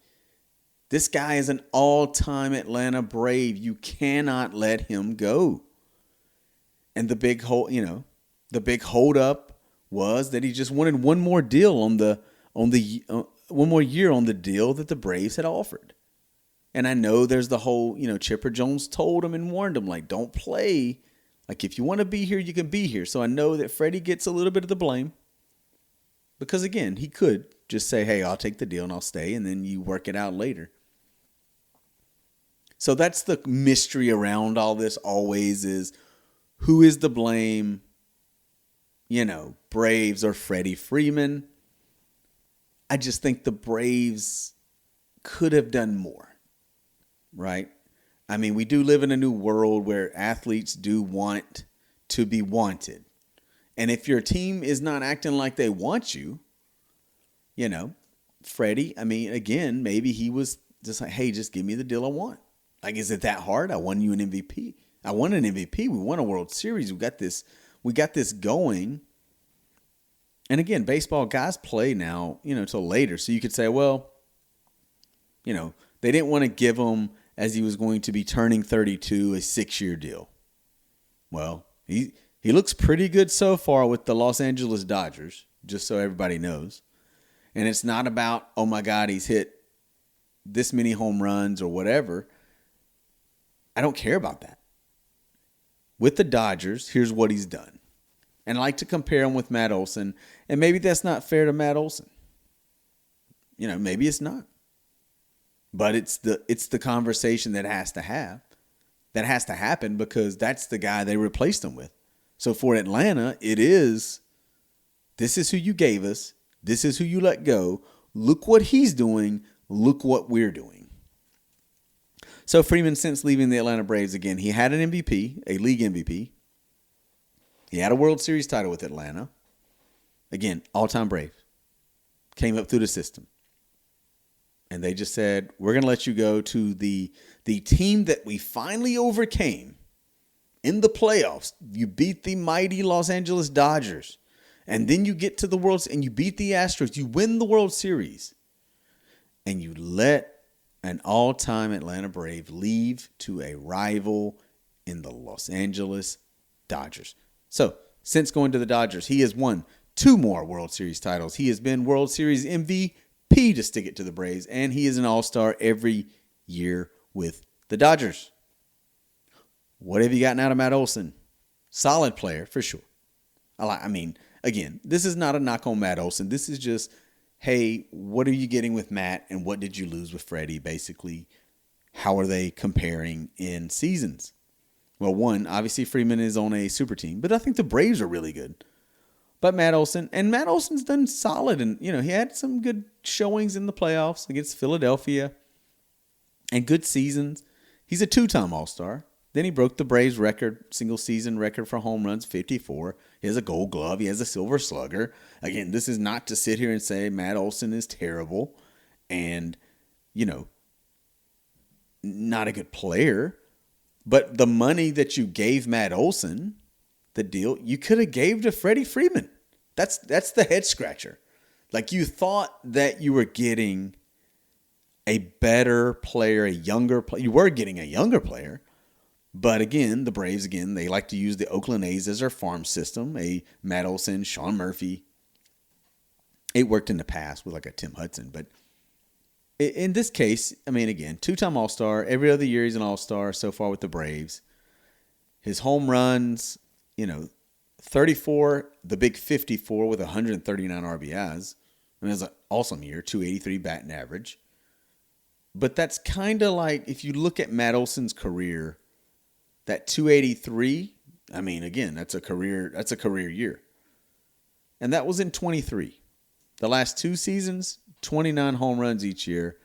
this guy is an all-time Atlanta Brave. You cannot let him go. And the big hold-up was that he just wanted one more deal one more year on the deal that the Braves had offered. And I know there's the whole, Chipper Jones told him and warned him, like, don't play. Like, if you want to be here, you can be here. So I know that Freddie gets a little bit of the blame. Because, again, he could just say, hey, I'll take the deal and I'll stay, and then you work it out later. So that's the mystery around all this always is, who is the blame? Braves or Freddie Freeman? I just think the Braves could have done more, right? I mean, we do live in a new world where athletes do want to be wanted. And if your team is not acting like they want you, Freddie, I mean, again, maybe he was just like, hey, just give me the deal I want. Like, is it that hard? I won you an MVP. I won an MVP. We won a World Series. We got this going. And again, baseball guys play now, till later. So you could say, well, they didn't want to give him, as he was going to be turning 32, a 6-year deal. Well, he looks pretty good so far with the Los Angeles Dodgers, just so everybody knows. And it's not about, oh my God, he's hit this many home runs or whatever. I don't care about that. With the Dodgers, here's what he's done. And I like to compare him with Matt Olson. And maybe that's not fair to Matt Olson. Maybe it's not. But it's the conversation that has to happen because that's the guy they replaced him with. So for Atlanta, this is who you gave us. This is who you let go. Look what he's doing. Look what we're doing. So Freeman, since leaving the Atlanta Braves, again, he had an MVP, a league MVP. He had a World Series title with Atlanta. Again, all-time Brave. Came up through the system. And they just said, we're going to let you go to the team that we finally overcame in the playoffs. You beat the mighty Los Angeles Dodgers. And then you get to the World Series and you beat the Astros. You win the World Series. And you let an all-time Atlanta Brave leave to a rival in the Los Angeles Dodgers. So, since going to the Dodgers, he has won 2 more World Series titles. He has been World Series MVP to stick it to the Braves, and he is an all-star every year with the Dodgers. What have you gotten out of Matt Olson? Solid player, for sure. I mean, again, this is not a knock on Matt Olson. This is just, hey, what are you getting with Matt, and what did you lose with Freddie? Basically, how are they comparing in seasons? Well, one, obviously Freeman is on a super team, but I think the Braves are really good. But Matt Olson's done solid, and he had some good showings in the playoffs against Philadelphia and good seasons. He's a 2-time All-Star. Then he broke the Braves record, single season record for home runs, 54. He has a Gold Glove. He has a Silver Slugger. Again, this is not to sit here and say Matt Olson is terrible and, not a good player. But the money that you gave Matt Olson, the deal, you could have gave to Freddie Freeman. That's the head scratcher. Like, you thought that you were getting a better player, a younger player. You were getting a younger player. But again, the Braves, they like to use the Oakland A's as their farm system. A Matt Olson, Sean Murphy. It worked in the past with like a Tim Hudson. But in this case, I mean, again, 2-time All-Star. Every other year he's an All-Star so far with the Braves. His home runs, 34, the big 54 with 139 RBIs. I mean, it was an awesome year, 283 batting average. But that's kind of like, if you look at Matt Olson's career, that 283, I mean, again, that's a career year. and that was in 23. The last 2 seasons, 29 home runs each year,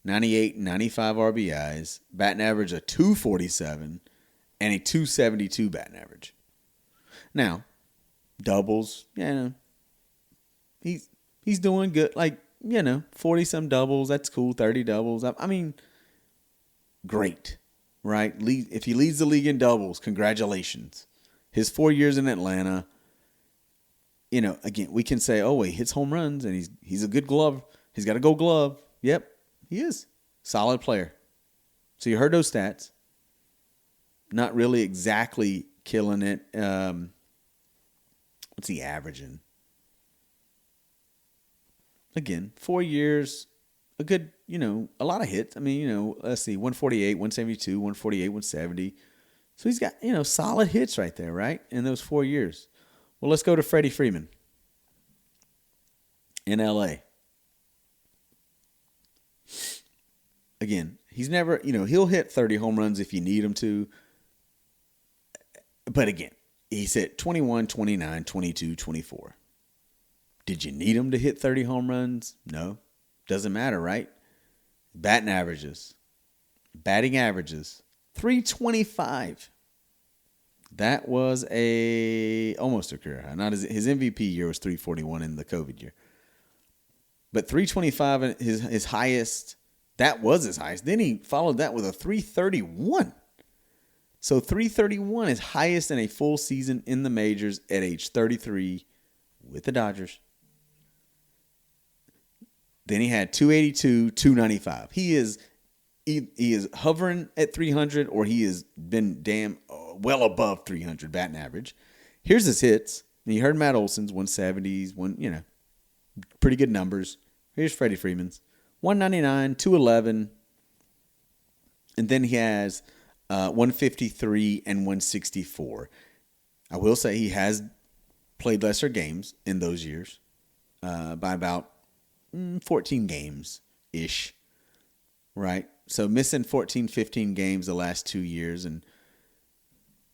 98 and 95 RBIs, batting average of 247, and a 272 batting average. Now, doubles, he's doing good. 40-some doubles, that's cool, 30 doubles. I mean, great, right? If he leads the league in doubles, congratulations. His 4 years in Atlanta, again, we can say, oh, he hits home runs and he's a good glove. He's got a gold glove. Yep, he is. Solid player. So you heard those stats. Not really exactly killing it. What's he averaging? Again, 4 years, a good, a lot of hits. I mean, let's see, 148, 172, 148, 170. So he's got, solid hits right there, right? In those 4 years. Well, let's go to Freddie Freeman in LA. Again, he's never, he'll hit 30 home runs if you need him to. But again, he's hit 21, 29, 22, 24. Did you need him to hit 30 home runs? No. Doesn't matter, right? Batting averages. 325. That was almost a career high. Not his MVP year was 341 in the COVID year. But 325, his highest, that was his highest. Then he followed that with a 331. So 331 is highest in a full season in the majors at age 33 with the Dodgers. Then he had 282, 295. He is hovering at 300, or he has been well above 300 batting average. Here's his hits. And you heard Matt Olson's 170s, pretty good numbers. Here's Freddie Freeman's 199, 211, and then he has 153 and 164. I will say he has played lesser games in those years by about 14 games-ish, right? So missing 14, 15 games the last 2 years, and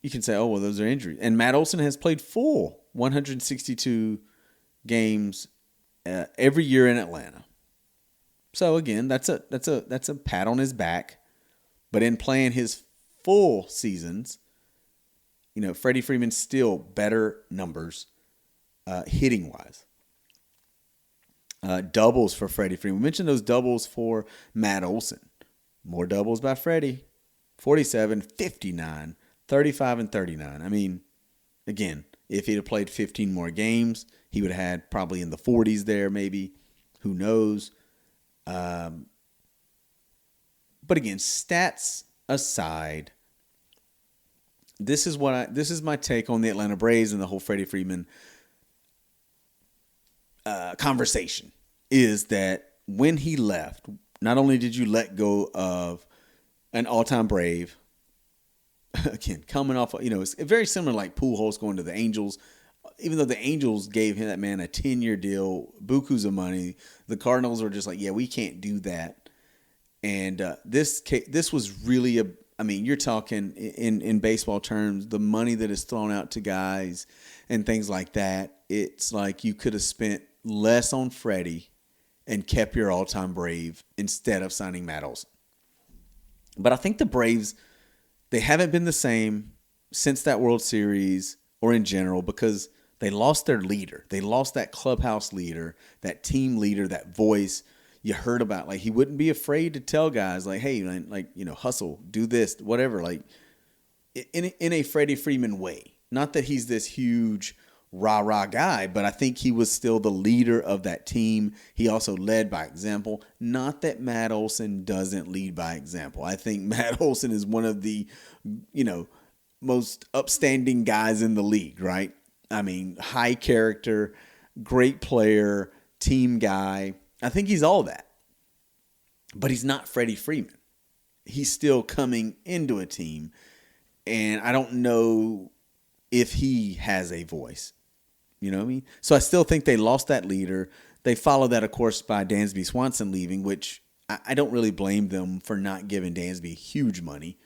you can say, oh, well, those are injuries. And Matt Olson has played full 162 games every year in Atlanta. So again, that's a pat on his back. But in playing his full seasons, Freddie Freeman's still better numbers hitting wise. Doubles for Freddie Freeman. We mentioned those doubles for Matt Olson. More doubles by Freddie. 47, 59, 35, and 39. I mean, again, if he'd have played 15 more games, he would have had probably in the 40s there maybe. Who knows? But again, stats aside, this is my take on the Atlanta Braves and the whole Freddie Freeman conversation. Is that when he left, not only did you let go of an all-time Brave, again, coming off, it's very similar like Pujols going to the Angels. Even though the Angels gave that man a 10-year deal, bukus of money, the Cardinals were just like, yeah, we can't do that. And this was really you're talking in baseball terms, the money that is thrown out to guys and things like that. It's like you could have spent less on Freddie and kept your all-time Brave instead of signing Matt Olson. But I think the Braves, they haven't been the same since that World Series or in general because they lost their leader. They lost that clubhouse leader, that team leader, that voice you heard about. Like, he wouldn't be afraid to tell guys, like, hey, man, hustle, do this, whatever. Like, in a Freddie Freeman way. Not that he's this huge rah-rah guy, but I think he was still the leader of that team. He also led by example. Not that Matt Olson doesn't lead by example. I think Matt Olson is one of the, most upstanding guys in the league, right? I mean, high character, great player, team guy. I think he's all that. But he's not Freddie Freeman. He's still coming into a team, and I don't know if he has a voice. You know what I mean? So I still think they lost that leader. They followed that, of course, by Dansby Swanson leaving, which I don't really blame them for not giving Dansby huge money.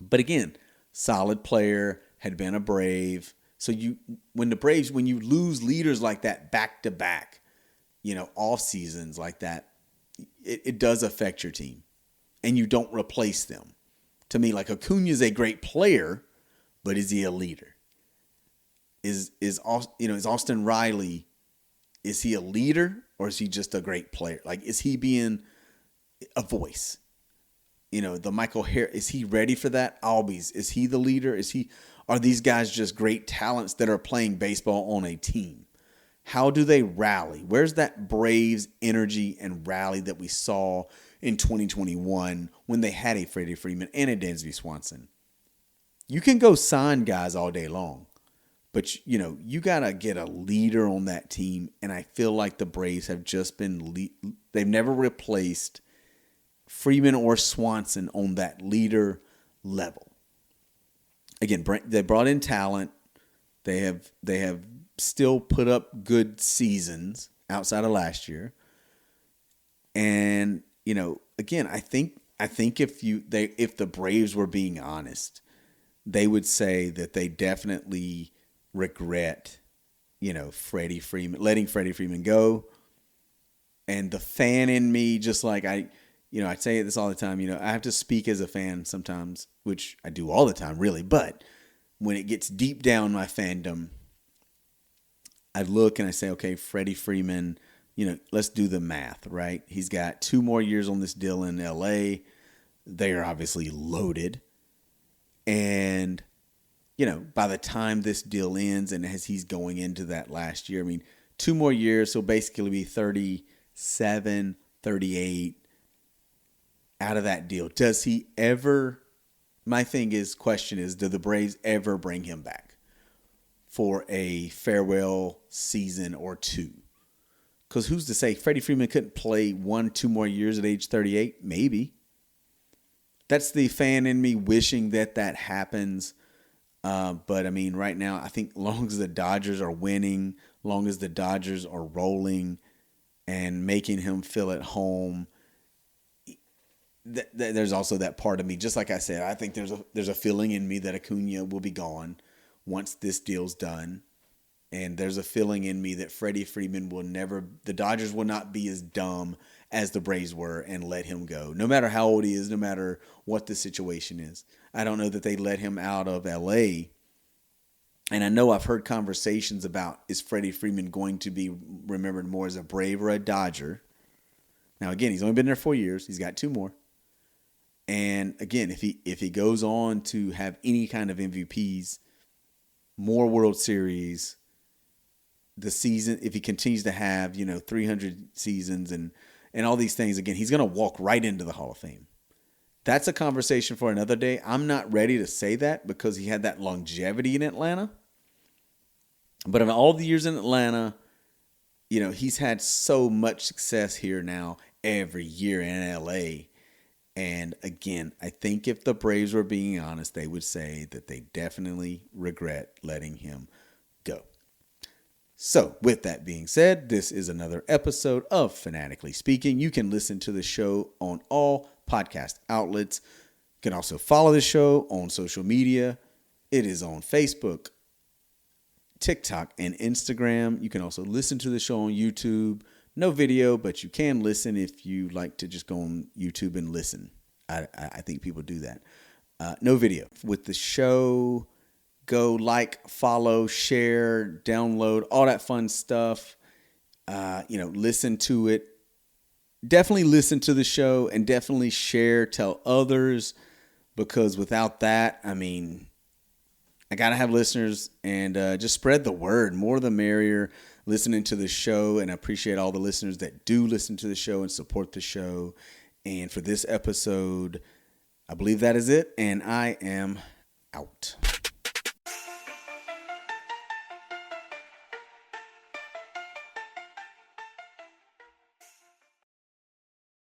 But again, solid player, had been a Brave, So when you lose leaders like that back to back, off seasons like that, it does affect your team, and you don't replace them. To me, like Acuna is a great player, but is he a leader? Is Austin Riley, is he a leader or is he just a great player? Like, is he being a voice? The Michael Harris, is he ready for that? Albies, is he the leader? Are these guys just great talents that are playing baseball on a team? How do they rally? Where's that Braves energy and rally that we saw in 2021 when they had a Freddie Freeman and a Dansby Swanson? You can go sign guys all day long, but you got to get a leader on that team. And I feel like the Braves have just they've never replaced Freeman or Swanson on that leader level. Again, they brought in talent. They have still put up good seasons outside of last year. And, again, I think if the Braves were being honest, they would say that they definitely regret, Freddie Freeman, letting Freddie Freeman go. And the fan in me, just like I say this all the time, I have to speak as a fan sometimes, which I do all the time, really. But when it gets deep down my fandom, I look and I say, okay, Freddie Freeman, let's do the math, right? He's got 2 more years on this deal in LA. They are obviously loaded. And, by the time this deal ends and as he's going into that last year, 2 more years, so basically be 37, 38 out of that deal. Does he ever, question is, do the Braves ever bring him back for a farewell season or 2? Because who's to say Freddie Freeman couldn't play 1-2 more years at age 38? Maybe. That's the fan in me wishing that happens. But right now, I think long as the Dodgers are winning, long as the Dodgers are rolling and making him feel at home, there's also that part of me. Just like I said, I think there's a feeling in me that Acuna will be gone once this deal's done. And there's a feeling in me that Freddie Freeman the Dodgers will not be as dumb as the Braves were and let him go. No matter how old he is, no matter what the situation is. I don't know that they let him out of LA. And I know I've heard conversations about, is Freddie Freeman going to be remembered more as a Brave or a Dodger? Now, again, he's only been there 4 years. He's got 2 more. And again, if he goes on to have any kind of MVPs, more World Series, the season, if he continues to have, 300 seasons and all these things, again, he's going to walk right into the Hall of Fame. That's a conversation for another day. I'm not ready to say that because he had that longevity in Atlanta. But of all the years in Atlanta, he's had so much success here now every year in LA. And again, I think if the Braves were being honest, they would say that they definitely regret letting him go. So with that being said, this is another episode of Fanatically Speaking. You can listen to the show on all podcast outlets. You can also follow the show on social media. It is on Facebook, TikTok, and Instagram. You can also listen to the show on YouTube. No video, but you can listen if you like to just go on YouTube and listen. I think people do that. No video. With the show, go like, follow, share, download, all that fun stuff. Listen to it. Definitely listen to the show and definitely share, tell others, because without that, I got to have listeners and just spread the word. More the merrier. Listening to the show, and I appreciate all the listeners that do listen to the show and support the show. And for this episode, I believe that is it, and I am out.